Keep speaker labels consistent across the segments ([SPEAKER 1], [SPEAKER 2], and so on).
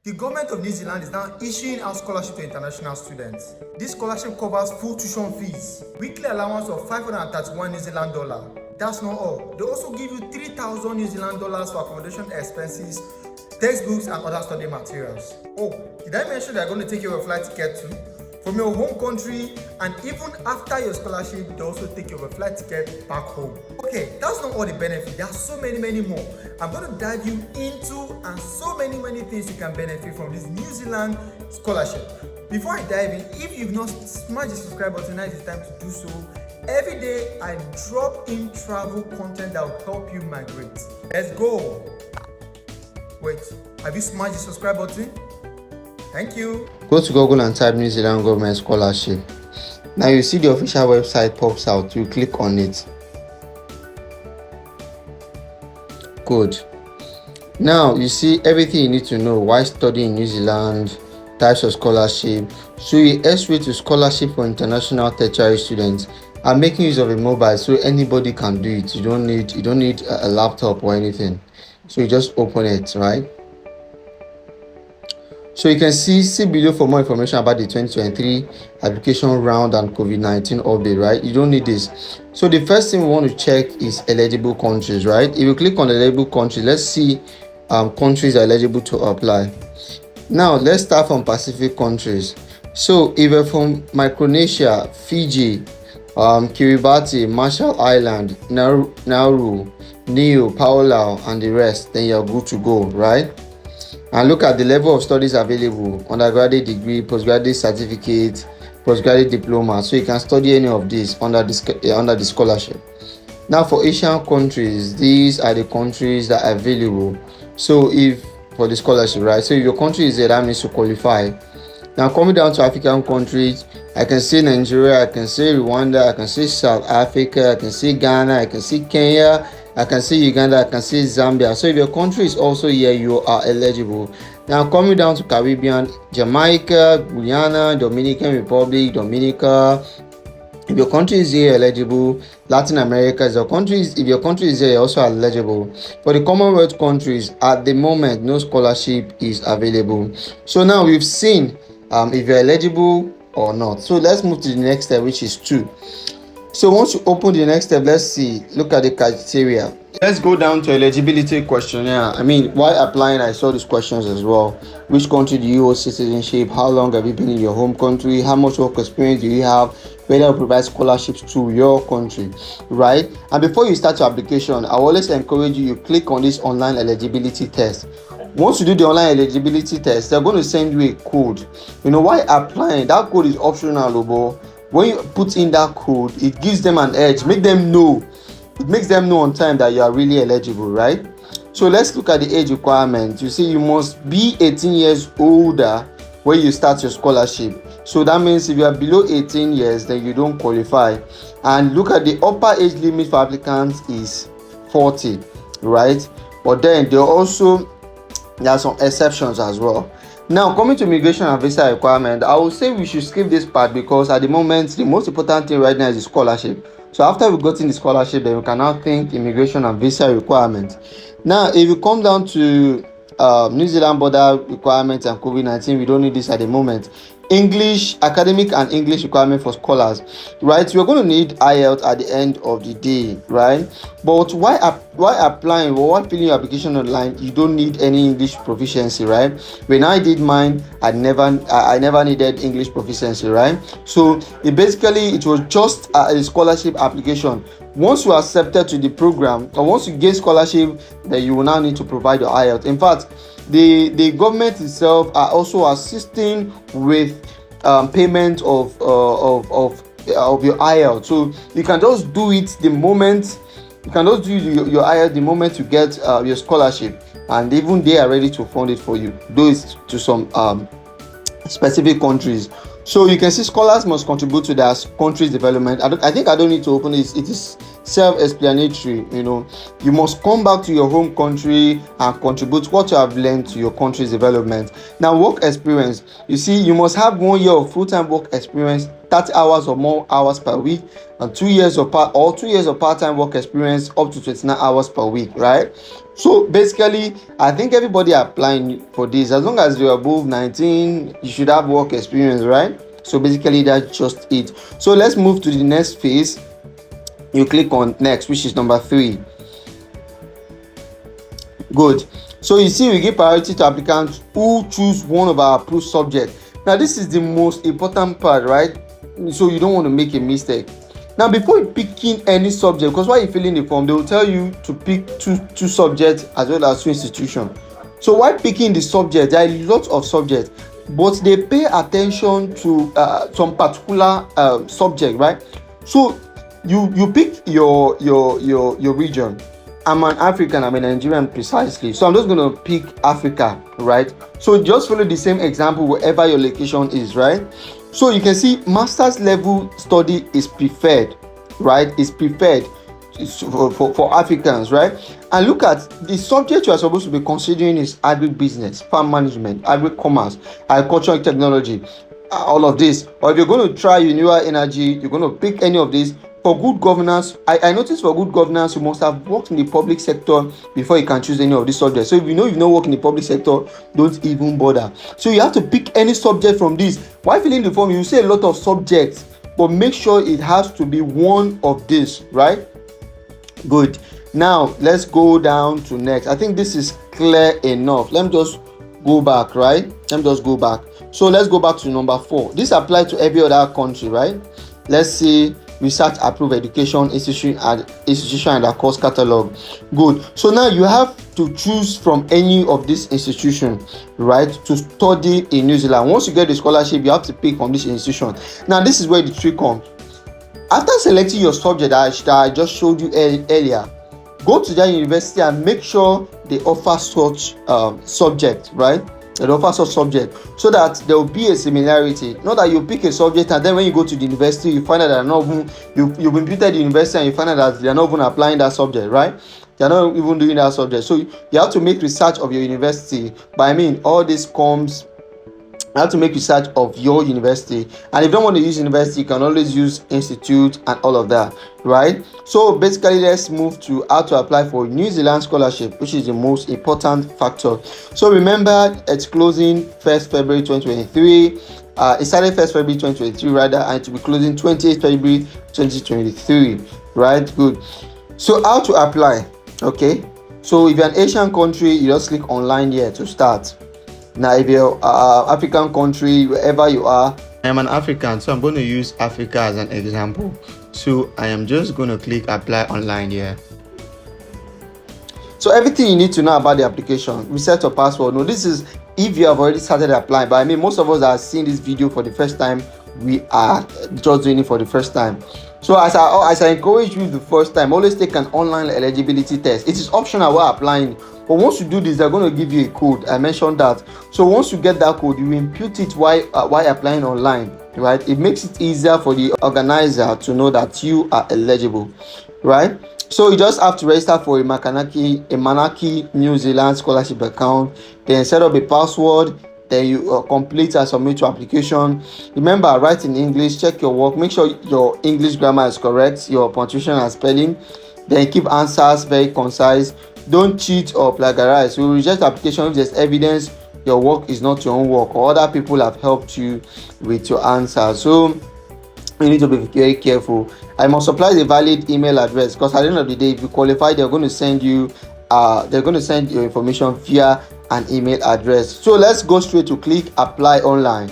[SPEAKER 1] The government of New Zealand is now issuing out scholarship to international students. This scholarship covers full tuition fees, weekly allowance of 531 New Zealand dollar. That's not all. They also give you 3,000 New Zealand dollars for accommodation expenses, textbooks, and other study materials. Oh, did I mention they're going to take you a flight ticket too? From your home country, and even after your scholarship, they also take you a flight ticket back home. Okay, that's not all the benefits. There are so many more. I'm going to dive you into and so many things you can benefit from this New Zealand scholarship. Before I dive in, if you've not smashed the subscribe button, now is the time to do so. Every day I drop in travel content that will help you migrate. Let's go. Wait, have you smashed the subscribe button? Thank you.
[SPEAKER 2] Go to Google and type New Zealand Government Scholarship. Now you see the official website pops out. You click on it. Good. Now you see everything you need to know while studying in New Zealand, types of scholarship. So you way to scholarship for international tertiary students. I'm making use of a mobile so anybody can do it. You don't need a laptop or anything. So you just open it, right? So you can see below for more information about the 2023 application round and COVID-19 update, right? You don't need this. So the first thing we want to check is eligible countries, right? If you click on eligible countries, let's see countries are eligible to apply. Now let's start from Pacific countries. So if you're from Micronesia, Fiji, Kiribati, Marshall Island, Nauru, Niue, Palau, and the rest, then you're good to go, right? And look at the level of studies available: undergraduate degree, postgraduate certificate, postgraduate diploma. So you can study any of these under the scholarship. Now for Asian countries, these are the countries that are available. So if for the scholarship, right? So if your country is there, that means you qualify. Now coming down to African countries, I can see Nigeria, I can see Rwanda, I can see South Africa, I can see Ghana, I can see Kenya, I can see Uganda, I can see Zambia. So if your country is also here, you are eligible. Now coming down to Caribbean, Jamaica, Guyana, Dominican Republic, Dominica. If your country is here, eligible. Latin America is if your country is here, you're also eligible. For the Commonwealth countries, at the moment, no scholarship is available. So now we've seen if you're eligible or not. So let's move to the next step, which is 2. So once you open the next step, let's see, look at the criteria. Let's go down to eligibility questionnaire. While applying, I saw these questions as well. Which country do you hold citizenship? How long have you been in your home country? How much work experience do you have? Whether you provide scholarships to your country, right? And before you start your application, I always encourage you click on this online eligibility test. Once you do the online eligibility test, they're going to send you a code. While applying, that code is optional, but when you put in that code, it gives them an edge. It makes them know on time that you are really eligible, right? So let's look at the age requirement. You see, you must be 18 years older when you start your scholarship. So that means if you are below 18 years, then you don't qualify. And look at the upper age limit for applicants is 40, right? But then there are some exceptions as well. Now, coming to immigration and visa requirement, I would say we should skip this part because at the moment, the most important thing right now is the scholarship. So after we've gotten the scholarship, then we can now think immigration and visa requirement. Now, if you come down to New Zealand border requirements and COVID-19, we don't need this at the moment. English, academic and English requirement for scholars, right? You're going to need IELTS at the end of the day, right? But why applying or why filling your application online, you don't need any English proficiency, right? When I did mine, I never needed English proficiency, right? So it was just a scholarship application. Once you are accepted to the program or once you get scholarship, then you will now need to provide your IELTS. In fact, the government itself are also assisting with payment of your IELTS. So you can just do it the moment your IELTS the moment you get your scholarship, and even they are ready to fund it for you. Do it to some specific countries. So you can see scholars must contribute to their country's development. I think I don't need to open it. It is self-explanatory. You must come back to your home country and contribute what you have learned to your country's development. Now, work experience. You see, you must have 1 year of full-time work experience, 30 hours or more hours per week, and 2 years of part-time work experience up to 29 hours per week, right? So basically, I think everybody applying for this, as long as you're above 19, you should have work experience, right? So basically, that's just it. So let's move to the next phase. You click on next, which is number 3. Good. So you see, we give priority to applicants who choose one of our approved subjects. Now, this is the most important part, right? So you don't want to make a mistake. Now, before picking any subject, because while you fill in the form, they will tell you to pick two subjects as well as 2 institutions. So while picking the subject, there are lots of subjects, but they pay attention to some particular subject, right? So you pick your region. I'm an African, I'm a Nigerian precisely. So I'm just going to pick Africa, right? So just follow the same example wherever your location is, right? So you can see master's level study is preferred, right? It's preferred for Africans, right? And look at the subject you are supposed to be considering is agribusiness, farm management, agri-commerce, agricultural technology, all of this. Or if you're going to try renewable energy, you're going to pick any of these. For good governance, I noticed for good governance, you must have worked in the public sector before you can choose any of these subjects. So if you know you've not worked in the public sector, don't even bother. So you have to pick any subject from this. While filling the form, you say a lot of subjects, but make sure it has to be one of these, right? Good. Now let's go down to next. I think this is clear enough. Let me just go back, right? Let me just go back. So let's go back to number 4. This applies to every other country, right? Let's see. Research approved education institution and the course catalog. Good. So now you have to choose from any of these institutions, right, to study in New Zealand. Once you get the scholarship, you have to pick from this institution. Now this is where the trick comes. After selecting your subject that I just showed you earlier, go to that university and make sure they offer such subject, right? They offer such subject so that there will be a similarity. Not that you pick a subject and then when you go to the university, you find out that not even you've imputed the university and you find out that they're not even applying that subject, right? They're not even doing that subject. So you have to make research of your university. But I mean, all this comes. You have to make research of your university, and if you don't want to use university, you can always use institute and all of that, right? So basically, let's move to how to apply for New Zealand scholarship, which is the most important factor. So remember, it's closing 1st February 2023. It started 1st February 2023 rather, and it will be closing 28th February 2023, right? Good. So how to apply? Okay, so if you're an Asian country, you just click online here to start. Now if you're African country, wherever you are, I am an African, so I'm going to use Africa as an example. So I am just going to click apply online here. So everything you need to know about the application, reset your password. No, this is if you have already started applying, but I mean most of us that are seeing this video for the first time, we are just doing it for the first time. So as I encourage you the first time, always take an online eligibility test. It is optional while applying. But once you do this, they're going to give you a code. I mentioned that. So once you get that code, you impute it while applying online, right? It makes it easier for the organizer to know that you are eligible, right? So you just have to register for a Manaki New Zealand scholarship account, then set up a password, then you complete and submit your application. Remember, write in English, check your work, make sure your English grammar is correct, your punctuation and spelling, then keep answers very concise. Don't cheat or plagiarize. We will reject application if there's evidence your work is not your own work or other people have helped you with your answer. So you need to be very careful. I must supply the valid email address because at the end of the day, if you qualify, they're going to send you your information via an email address. So let's go straight to click apply online.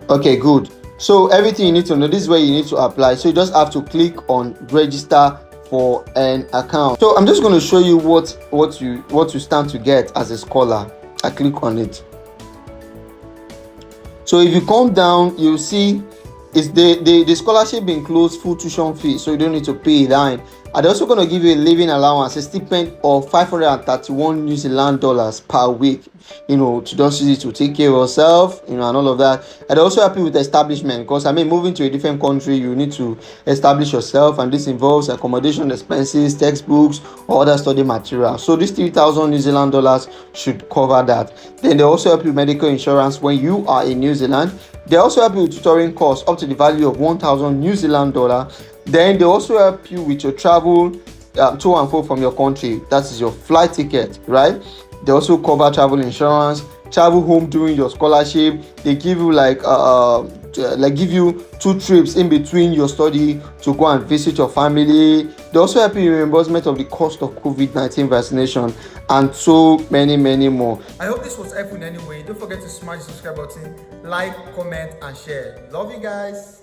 [SPEAKER 2] Okay, good. So everything you need to know, this is where you need to apply. So you just have to click on register for an account. So I'm just going to show you what you stand to get as a scholar. I click on it. So if you come down, you'll see it's the scholarship includes full tuition fee, so you don't need to pay it down. And they're also going to give you a living allowance, a stipend of 531 New Zealand dollars per week, to just use it to take care of yourself, and all of that. And they also help you with establishment because, moving to a different country, you need to establish yourself, and this involves accommodation expenses, textbooks, or other study material. So this 3,000 New Zealand dollars should cover that. Then they also help you with medical insurance when you are in New Zealand. They also help you with tutoring costs up to the value of 1,000 New Zealand dollar. Then they also help you with your travel to and fro from your country. That is your flight ticket, right? They also cover travel insurance, travel home during your scholarship. They give you give you 2 trips in between your study to go and visit your family. They also help you in reimbursement of the cost of COVID-19 vaccination and so many more.
[SPEAKER 1] I hope this was helpful in any way. Don't forget to smash the subscribe button, like, comment, and share. Love you guys.